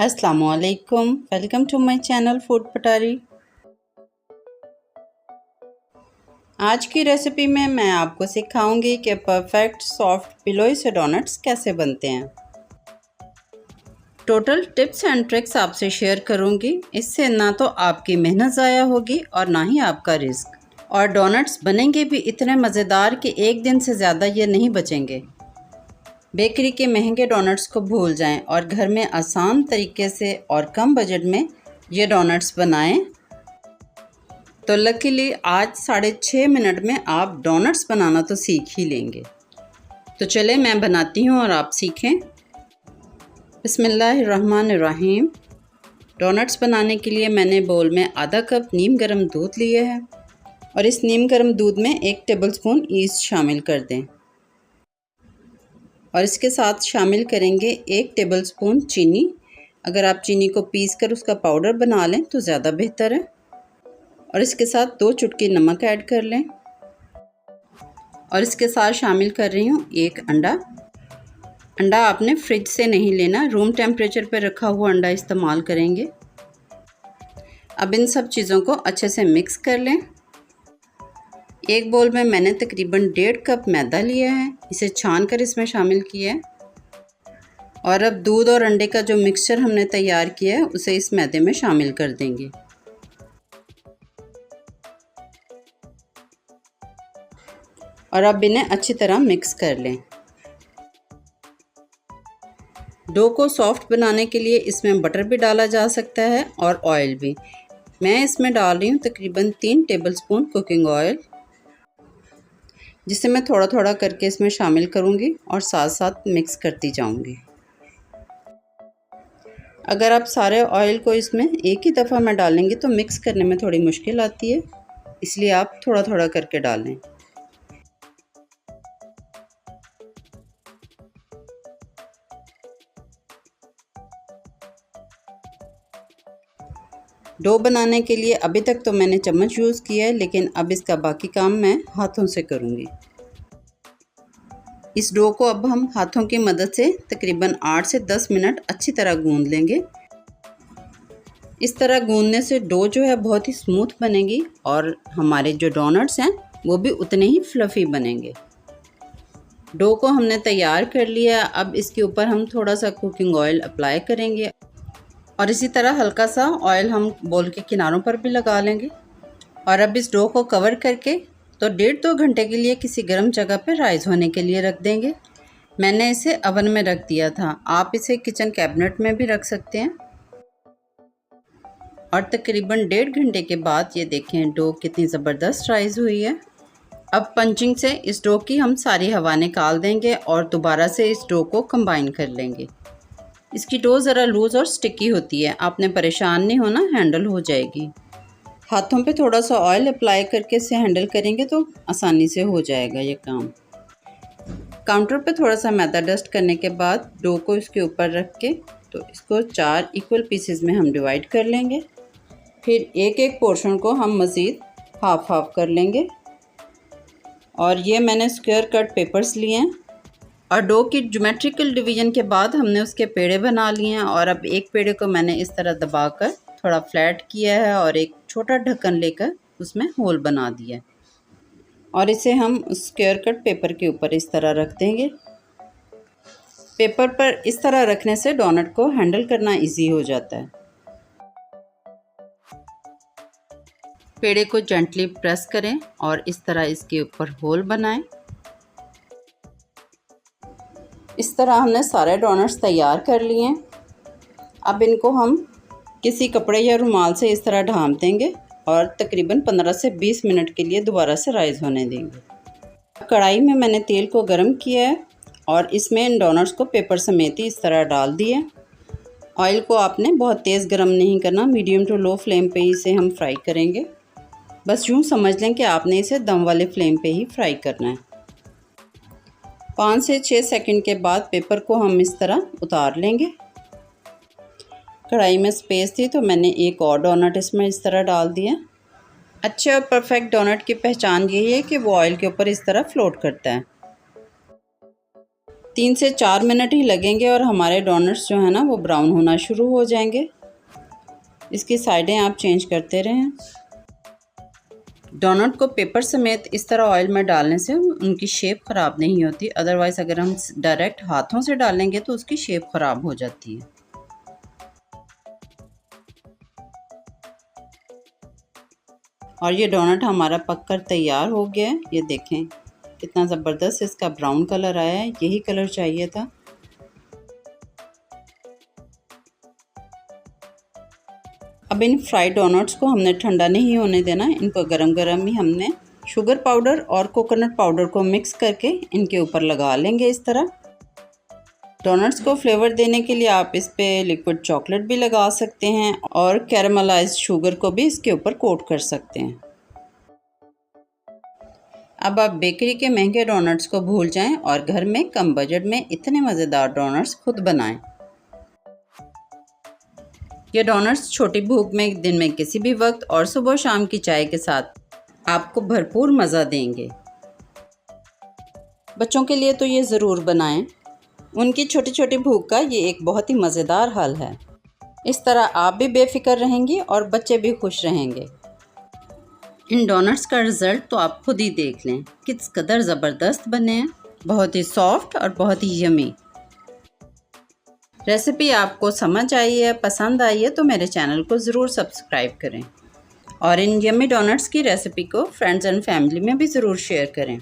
अस्सलामुअलैकुम, welcome to my channel food Patari. आज की रेसिपी में मैं आपको सिखाऊंगी कि परफेक्ट सॉफ्ट पिलोई से डोनट्स कैसे बनते हैं। टोटल टिप्स एंड ट्रिक्स आपसे शेयर करूंगी। इससे ना तो आपकी मेहनत ज़ाया होगी और ना ही आपका रिस्क। और डोनट्स बनेंगे भी इतने मज़ेदार कि एक दिन से ज़्यादा ये नहीं बचेंगे। बेकरी के महंगे डोनट्स को भूल जाएं और घर में आसान तरीके से और कम बजट में ये डोनट्स बनाएं। तो लकीली आज 6.5 मिनट में आप डोनट्स बनाना तो सीख ही लेंगे। तो चले मैं बनाती हूँ और आप सीखें। बिस्मिल्लाहिर्रहमानिर्रहीम। डोनट्स बनाने के लिए मैंने बोल में आधा कप नीम गर्म दूध लिए है और इस नीम गर्म दूध में 1 टेबलस्पून ईस्ट शामिल कर दें और इसके साथ शामिल करेंगे 1 टेबलस्पून चीनी। अगर आप चीनी को पीस कर उसका पाउडर बना लें तो ज़्यादा बेहतर है। और इसके साथ 2 चुटकी नमक ऐड कर लें और इसके साथ शामिल कर रही हूँ 1 अंडा। अंडा आपने फ्रिज से नहीं लेना, रूम टेम्परेचर पर रखा हुआ अंडा इस्तेमाल करेंगे। अब इन सब चीज़ों को अच्छे से मिक्स कर लें। एक बोल में मैंने तकरीबन 1.5 कप मैदा लिया है, इसे छान कर इसमें शामिल किया है। और अब दूध और अंडे का जो मिक्सचर हमने तैयार किया है उसे इस मैदे में शामिल कर देंगे। और अब इन्हें अच्छी तरह मिक्स कर लें। डो को सॉफ्ट बनाने के लिए इसमें बटर भी डाला जा सकता है और ऑयल भी। मैं इसमें डाल रही हूँ तकरीबन 3 टेबलस्पून कुकिंग ऑयल, जिसे मैं थोड़ा थोड़ा करके इसमें शामिल करूँगी और साथ साथ मिक्स करती जाऊँगी। अगर आप सारे ऑयल को इसमें एक ही दफ़ा में डालेंगे तो मिक्स करने में थोड़ी मुश्किल आती है, इसलिए आप थोड़ा थोड़ा करके डालें। डो बनाने के लिए अभी तक तो मैंने चम्मच यूज़ किया है, लेकिन अब इसका बाकी काम मैं हाथों से करूँगी। इस डो को अब हम हाथों की मदद से तकरीबन 8 से 10 मिनट अच्छी तरह गूंद लेंगे। इस तरह गूंदने से डो जो है बहुत ही स्मूथ बनेगी और हमारे जो डोनट्स हैं वो भी उतने ही फ्लफ़ी बनेंगे। डो को हमने तैयार कर लिया। अब इसके ऊपर हम थोड़ा सा कुकिंग ऑयल अप्लाई करेंगे और इसी तरह हल्का सा ऑयल हम बोल के किनारों पर भी लगा लेंगे। और अब इस डो को कवर करके तो 1.5-2 घंटे के लिए किसी गर्म जगह पर राइज़ होने के लिए रख देंगे। मैंने इसे अवन में रख दिया था, आप इसे किचन कैबिनेट में भी रख सकते हैं। और तकरीबन 1.5 घंटे के बाद ये देखें डो कितनी ज़बरदस्त राइज़ हुई है। अब पंचिंग से इस डो की हम सारी हवा निकाल देंगे और दोबारा से इस डो को कंबाइन कर लेंगे। इसकी डो ज़रा लूज़ और स्टिकी होती है, आपने परेशान नहीं होना, हैंडल हो जाएगी। हाथों पे थोड़ा सा ऑयल अप्लाई करके इसे हैंडल करेंगे तो आसानी से हो जाएगा ये काम। काउंटर पे थोड़ा सा मैदा डस्ट करने के बाद डो को इसके ऊपर रख के तो इसको 4 इक्वल पीसेस में हम डिवाइड कर लेंगे। फिर एक एक पोर्शन को हम मज़ीद हाफ हाफ कर लेंगे। और ये मैंने स्क्वायर कट पेपर्स लिए हैं और डो की ज्योमेट्रिकल डिवीज़न के बाद हमने उसके पेड़े बना लिए हैं। और अब एक पेड़े को मैंने इस तरह दबाकर थोड़ा फ्लैट किया है और एक छोटा ढक्कन लेकर उसमें होल बना दिया है और इसे हम स्क्वायर कट पेपर के ऊपर इस तरह रख देंगे। पेपर पर इस तरह रखने से डोनट को हैंडल करना इजी हो जाता है। पेड़े को जेंटली प्रेस करें और इस तरह इसके ऊपर होल बनाएं। इस तरह हमने सारे डोनट्स तैयार कर लिए हैं। अब इनको हम किसी कपड़े या रुमाल से इस तरह ढांप देंगे और तकरीबन 15 से 20 मिनट के लिए दोबारा से राइज़ होने देंगे। कढ़ाई में मैंने तेल को गर्म किया है और इसमें इन डोनट्स को पेपर समेत ही इस तरह डाल दिए। ऑयल को आपने बहुत तेज़ गर्म नहीं करना, मीडियम टू लो फ्लेम पे ही इसे हम फ्राई करेंगे। बस यूँ समझ लें कि आपने इसे दम वाले फ्लेम पे ही फ्राई करना है। 5 से 6 सेकंड के बाद पेपर को हम इस तरह उतार लेंगे। कढ़ाई में स्पेस थी तो मैंने एक और डोनट इसमें इस तरह डाल दिया। अच्छे और परफेक्ट डोनट की पहचान यही है कि वो ऑयल के ऊपर इस तरह फ्लोट करता है। 3 से 4 मिनट ही लगेंगे और हमारे डोनट्स जो है ना वो ब्राउन होना शुरू हो जाएंगे। इसकी साइडें आप चेंज करते रहें। डोनट को पेपर समेत इस तरह ऑयल में डालने से उनकी शेप ख़राब नहीं होती, अदरवाइज़ अगर हम डायरेक्ट हाथों से डालेंगे तो उसकी शेप ख़राब हो जाती है। और ये डोनट हमारा पककर तैयार हो गया है। ये देखें कितना ज़बरदस्त इसका ब्राउन कलर आया है, यही कलर चाहिए था। अब इन फ्राइड डोनट्स को हमने ठंडा नहीं होने देना, इनको गरम गरम ही हमने शुगर पाउडर और कोकोनट पाउडर को मिक्स करके इनके ऊपर लगा लेंगे इस तरह। डोनट्स को फ्लेवर देने के लिए आप इस पे लिक्विड चॉकलेट भी लगा सकते हैं और कैरामलाइज्ड शुगर को भी इसके ऊपर कोट कर सकते हैं। अब आप बेकरी के महंगे डोनट्स को भूल जाएं और घर में कम बजट में इतने मज़ेदार डोनट्स खुद बनाएं। ये डोनट्स छोटी भूख में दिन में किसी भी वक्त और सुबह शाम की चाय के साथ आपको भरपूर मज़ा देंगे। बच्चों के लिए तो ये ज़रूर बनाएं, उनकी छोटी छोटी भूख का ये एक बहुत ही मज़ेदार हल है। इस तरह आप भी बेफिक्र रहेंगी और बच्चे भी खुश रहेंगे। इन डोनट्स का रिज़ल्ट तो आप खुद ही देख लें, किस कदर ज़बरदस्त बने हैं, बहुत ही सॉफ्ट और बहुत ही यमी। रेसिपी आपको समझ आई है, पसंद आई है तो मेरे चैनल को ज़रूर सब्सक्राइब करें और इन यमी डोनट्स की रेसिपी को फ्रेंड्स एंड फैमिली में भी ज़रूर शेयर करें।